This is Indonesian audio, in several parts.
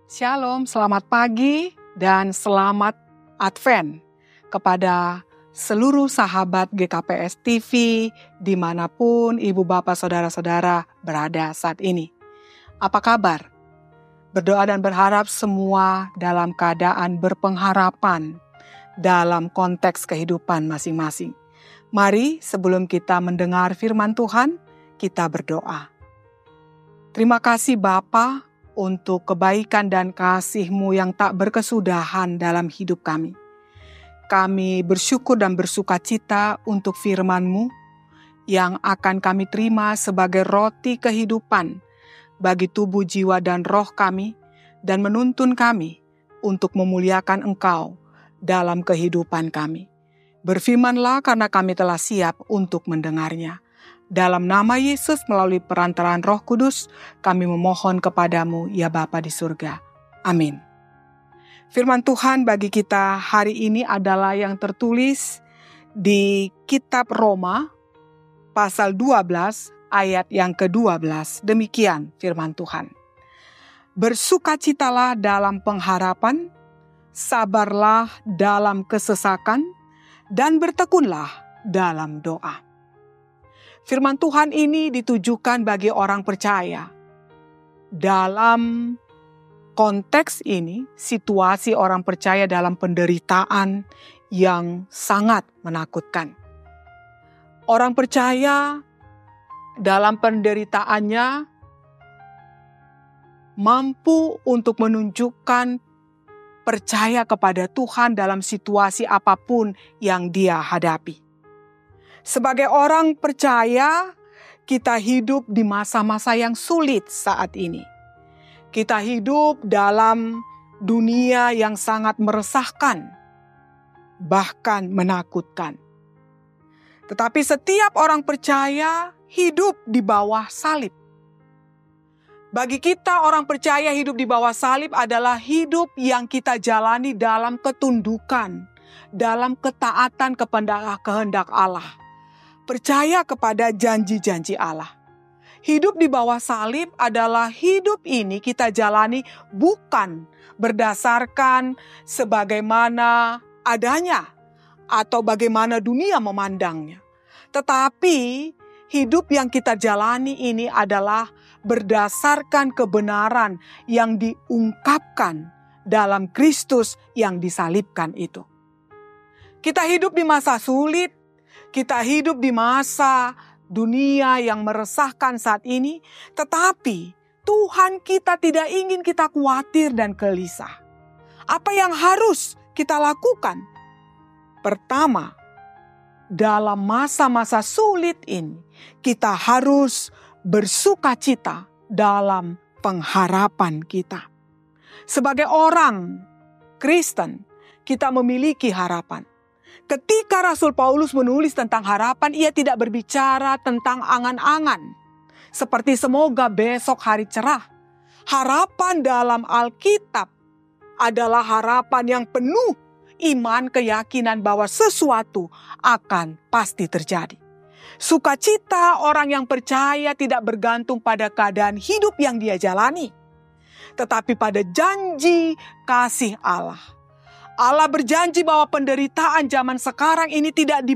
Shalom, selamat pagi dan selamat Advent kepada seluruh sahabat GKPS TV dimanapun ibu bapak saudara-saudara berada saat ini. Apa kabar? Berdoa dan berharap semua dalam keadaan berpengharapan dalam konteks kehidupan masing-masing. Mari sebelum kita mendengar firman Tuhan, kita berdoa. Terima kasih Bapa untuk kebaikan dan kasih-Mu yang tak berkesudahan dalam hidup kami. Kami bersyukur dan bersuka cita untuk firman-Mu yang akan kami terima sebagai roti kehidupan bagi tubuh, jiwa, dan roh kami, dan menuntun kami untuk memuliakan Engkau dalam kehidupan kami. Berfirmanlah karena kami telah siap untuk mendengarnya. Dalam nama Yesus melalui perantaraan Roh Kudus, kami memohon kepadamu, ya Bapa di surga. Amin. Firman Tuhan bagi kita hari ini adalah yang tertulis di kitab Roma, pasal 12, ayat yang ke-12. Demikian firman Tuhan. Bersukacitalah dalam pengharapan, sabarlah dalam kesesakan, dan bertekunlah dalam doa. Firman Tuhan ini ditujukan bagi orang percaya. Dalam konteks ini, situasi orang percaya dalam penderitaan yang sangat menakutkan. Orang percaya dalam penderitaannya mampu untuk menunjukkan percaya kepada Tuhan dalam situasi apapun yang dia hadapi. Sebagai orang percaya, kita hidup di masa-masa yang sulit saat ini. Kita hidup dalam dunia yang sangat meresahkan, bahkan menakutkan. Tetapi setiap orang percaya hidup di bawah salib. Bagi kita orang percaya hidup di bawah salib adalah hidup yang kita jalani dalam ketundukan, dalam ketaatan kepada kehendak Allah. Percaya kepada janji-janji Allah. Hidup di bawah salib adalah hidup ini kita jalani bukan berdasarkan sebagaimana adanya atau bagaimana dunia memandangnya. Tetapi hidup yang kita jalani ini adalah berdasarkan kebenaran yang diungkapkan dalam Kristus yang disalibkan itu. Kita hidup di masa sulit. Kita hidup di masa dunia yang meresahkan saat ini, tetapi Tuhan kita tidak ingin kita khawatir dan gelisah. Apa yang harus kita lakukan? Pertama, dalam masa-masa sulit ini, kita harus bersukacita dalam pengharapan kita. Sebagai orang Kristen, kita memiliki harapan. Ketika Rasul Paulus menulis tentang harapan, ia tidak berbicara tentang angan-angan. Seperti semoga besok hari cerah. Harapan dalam Alkitab adalah harapan yang penuh iman, keyakinan bahwa sesuatu akan pasti terjadi. Sukacita orang yang percaya tidak bergantung pada keadaan hidup yang dia jalani, tetapi pada janji kasih Allah. Allah berjanji bahwa penderitaan zaman sekarang ini tidak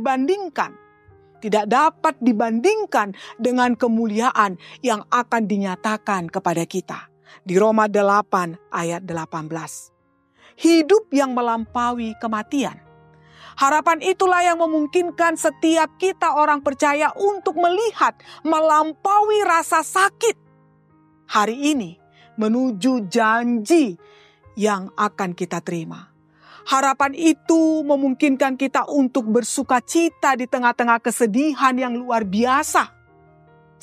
dapat dibandingkan dengan kemuliaan yang akan dinyatakan kepada kita. Di Roma 8 ayat 18. Hidup yang melampaui kematian. Harapan itulah yang memungkinkan setiap kita orang percaya untuk melihat melampaui rasa sakit hari ini menuju janji yang akan kita terima. Harapan itu memungkinkan kita untuk bersukacita di tengah-tengah kesedihan yang luar biasa.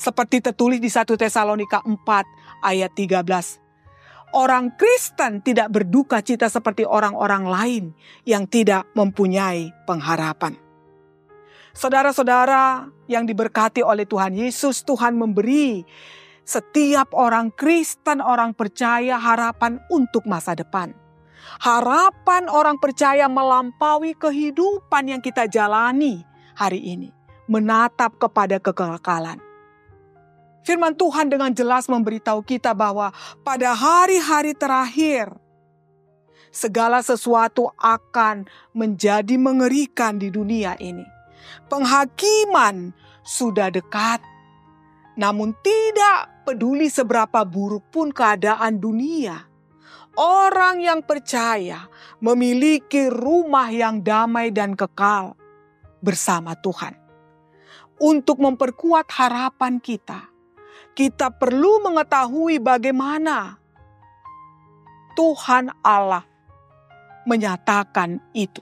Seperti tertulis di 1 Tesalonika 4 ayat 13. Orang Kristen tidak berduka cita seperti orang-orang lain yang tidak mempunyai pengharapan. Saudara-saudara yang diberkati oleh Tuhan Yesus, Tuhan memberi setiap orang Kristen, orang percaya harapan untuk masa depan. Harapan orang percaya melampaui kehidupan yang kita jalani hari ini. Menatap kepada kekekalan. Firman Tuhan dengan jelas memberitahu kita bahwa pada hari-hari terakhir, segala sesuatu akan menjadi mengerikan di dunia ini. Penghakiman sudah dekat, namun tidak peduli seberapa buruk pun keadaan dunia. Orang yang percaya memiliki rumah yang damai dan kekal bersama Tuhan. Untuk memperkuat harapan kita perlu mengetahui bagaimana Tuhan Allah menyatakan itu.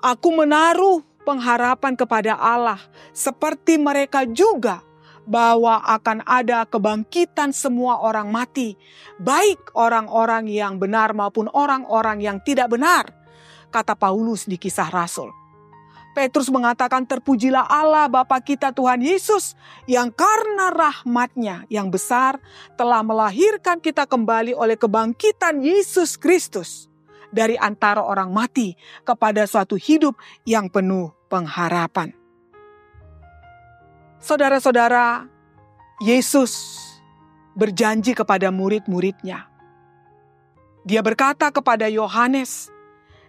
Aku menaruh pengharapan kepada Allah seperti mereka juga, bahwa akan ada kebangkitan semua orang mati, baik orang-orang yang benar maupun orang-orang yang tidak benar, kata Paulus di Kisah Rasul. Petrus mengatakan, terpujilah Allah Bapa kita Tuhan Yesus, yang karena rahmat-Nya yang besar telah melahirkan kita kembali oleh kebangkitan Yesus Kristus dari antara orang mati kepada suatu hidup yang penuh pengharapan. Saudara-saudara, Yesus berjanji kepada murid-muridnya. Dia berkata kepada Yohanes,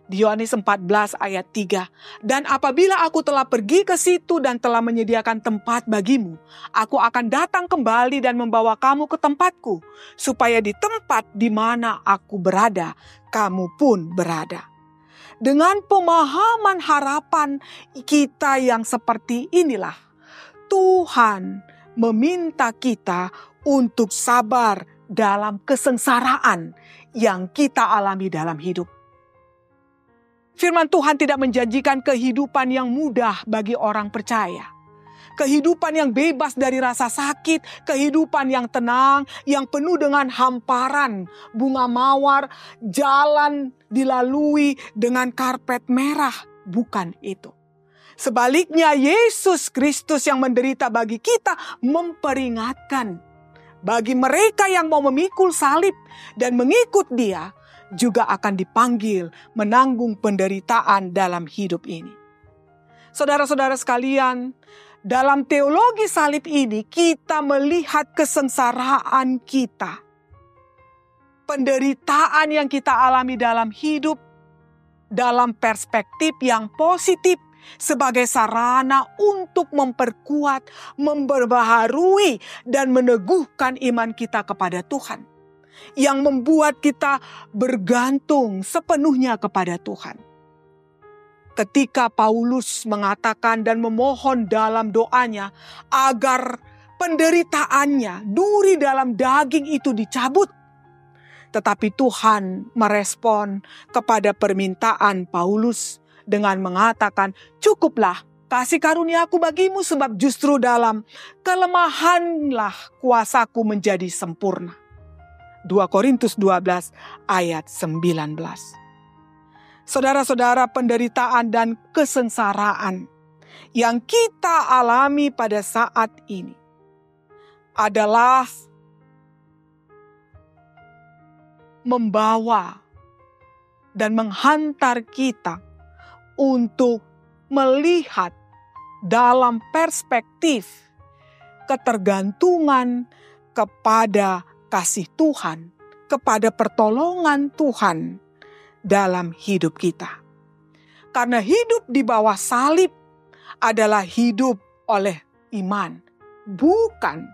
di Yohanes 14 ayat 3, dan apabila aku telah pergi ke situ dan telah menyediakan tempat bagimu, aku akan datang kembali dan membawa kamu ke tempatku, supaya di tempat di mana aku berada, kamu pun berada. Dengan pemahaman harapan kita yang seperti inilah, Tuhan meminta kita untuk sabar dalam kesengsaraan yang kita alami dalam hidup. Firman Tuhan tidak menjanjikan kehidupan yang mudah bagi orang percaya. Kehidupan yang bebas dari rasa sakit, kehidupan yang tenang, yang penuh dengan hamparan bunga mawar, jalan dilalui dengan karpet merah. Bukan itu. Sebaliknya, Yesus Kristus yang menderita bagi kita memperingatkan bagi mereka yang mau memikul salib dan mengikut Dia, juga akan dipanggil menanggung penderitaan dalam hidup ini. Saudara-saudara sekalian, dalam teologi salib ini kita melihat kesengsaraan kita. Penderitaan yang kita alami dalam hidup dalam perspektif yang positif sebagai sarana untuk memperkuat, memperbaharui, dan meneguhkan iman kita kepada Tuhan. Yang membuat kita bergantung sepenuhnya kepada Tuhan. Ketika Paulus mengatakan dan memohon dalam doanya agar penderitaannya, duri dalam daging itu dicabut. Tetapi Tuhan merespon kepada permintaan Paulus dengan mengatakan, cukuplah kasih karuniaku bagimu, sebab justru dalam kelemahanlah kuasaku menjadi sempurna. 2 Korintus 12 ayat 19. Saudara-saudara, penderitaan dan kesengsaraan yang kita alami pada saat ini adalah membawa dan menghantar kita untuk melihat dalam perspektif ketergantungan kepada kasih Tuhan, kepada pertolongan Tuhan dalam hidup kita. Karena hidup di bawah salib adalah hidup oleh iman, bukan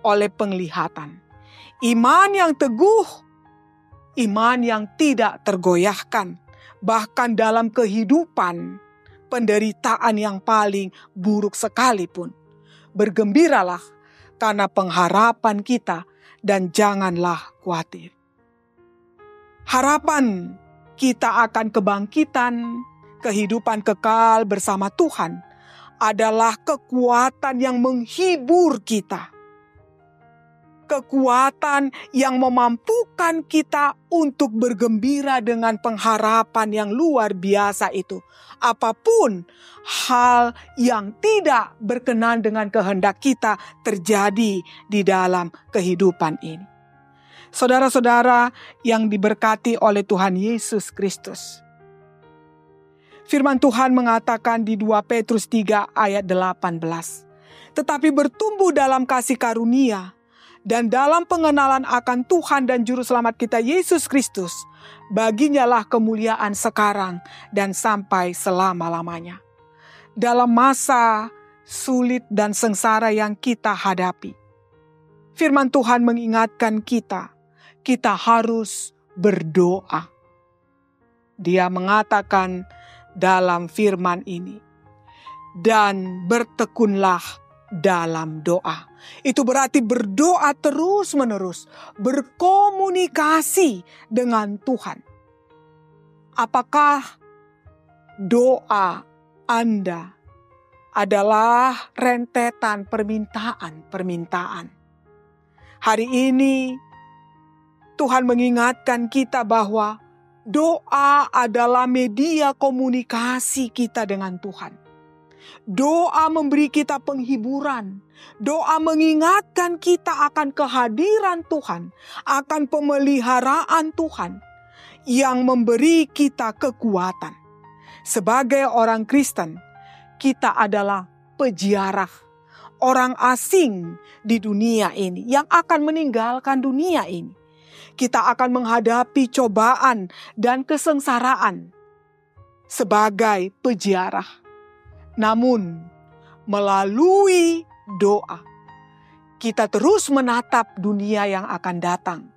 oleh penglihatan. Iman yang teguh, iman yang tidak tergoyahkan, bahkan dalam kehidupan penderitaan yang paling buruk sekalipun. Bergembiralah karena pengharapan kita, dan janganlah khawatir. Harapan kita akan kebangkitan, kehidupan kekal bersama Tuhan adalah kekuatan yang menghibur kita. Kekuatan yang memampukan kita untuk bergembira dengan pengharapan yang luar biasa itu. Apapun hal yang tidak berkenan dengan kehendak kita terjadi di dalam kehidupan ini. Saudara-saudara yang diberkati oleh Tuhan Yesus Kristus. Firman Tuhan mengatakan di 2 Petrus 3 ayat 18. tetapi bertumbuh dalam kasih karunia dan dalam pengenalan akan Tuhan dan Juru Selamat kita Yesus Kristus. Baginya lah kemuliaan sekarang dan sampai selama-lamanya. Dalam masa sulit dan sengsara yang kita hadapi, firman Tuhan mengingatkan kita harus berdoa. Dia mengatakan dalam firman ini, dan bertekunlah dalam doa. Itu berarti berdoa terus-menerus, berkomunikasi dengan Tuhan. Apakah doa Anda adalah rentetan permintaan? Hari ini Tuhan mengingatkan kita bahwa doa adalah media komunikasi kita dengan Tuhan. Doa memberi kita penghiburan. Doa mengingatkan kita akan kehadiran Tuhan, akan pemeliharaan Tuhan yang memberi kita kekuatan. Sebagai orang Kristen, kita adalah peziarah, orang asing di dunia ini yang akan meninggalkan dunia ini. Kita akan menghadapi cobaan dan kesengsaraan sebagai peziarah. Namun, melalui doa, kita terus menatap dunia yang akan datang.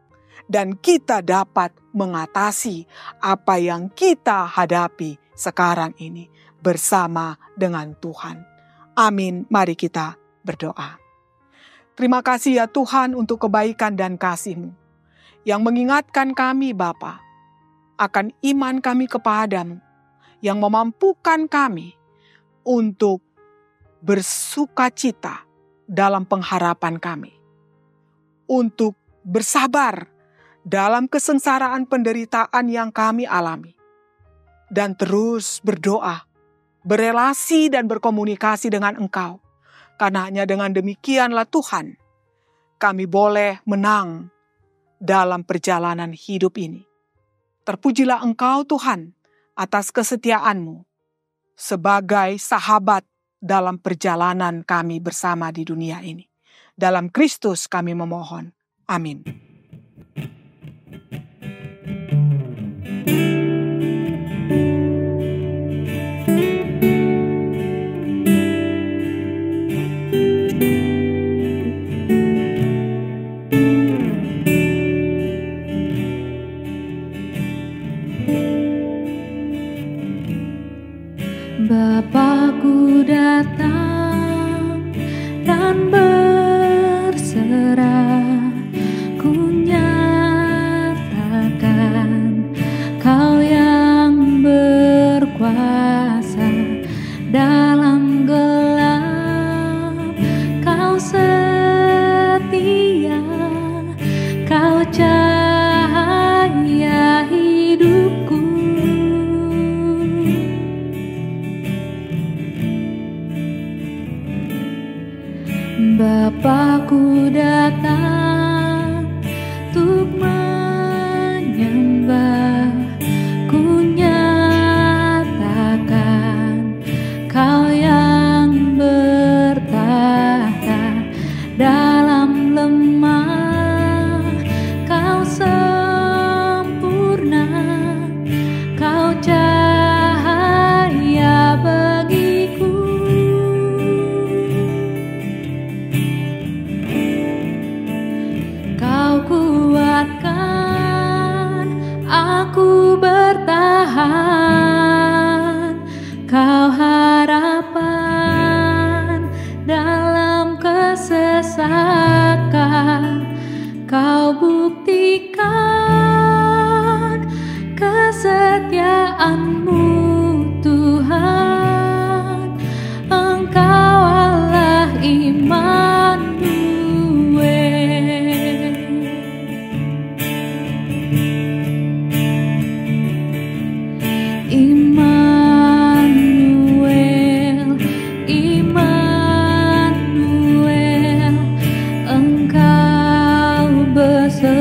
Dan kita dapat mengatasi apa yang kita hadapi sekarang ini bersama dengan Tuhan. Amin. Mari kita berdoa. Terima kasih ya Tuhan untuk kebaikan dan kasih-Mu yang mengingatkan kami Bapa akan iman kami kepadamu, yang memampukan kami untuk bersukacita dalam pengharapan kami, untuk bersabar dalam kesengsaraan penderitaan yang kami alami, dan terus berdoa, berelasi dan berkomunikasi dengan Engkau, karena hanya dengan demikianlah Tuhan, kami boleh menang dalam perjalanan hidup ini. Terpujilah Engkau Tuhan atas kesetiaan-Mu sebagai sahabat dalam perjalanan kami bersama di dunia ini. Dalam Kristus kami memohon. Amin. Bapakku datang dan berserah, ku nyatakan Kau yang berkuasa dalam gelap. Kau setia, Kau cahaya hidupku. Bapakku datang untuk menyembah, ku nyatakan Kau yang bertahta dalam lemah. Kau sempurna, Kau cahaya bagiku. Kau kuatkan aku bertahan, Kau harapan dalam kesesakan. Kau buktikan kesetiaan-Mu Tuhan. Engkau Allah Immanuel. Immanuel, Immanuel, Engkau besertaku.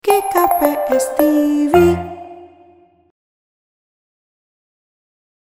GKPS TV.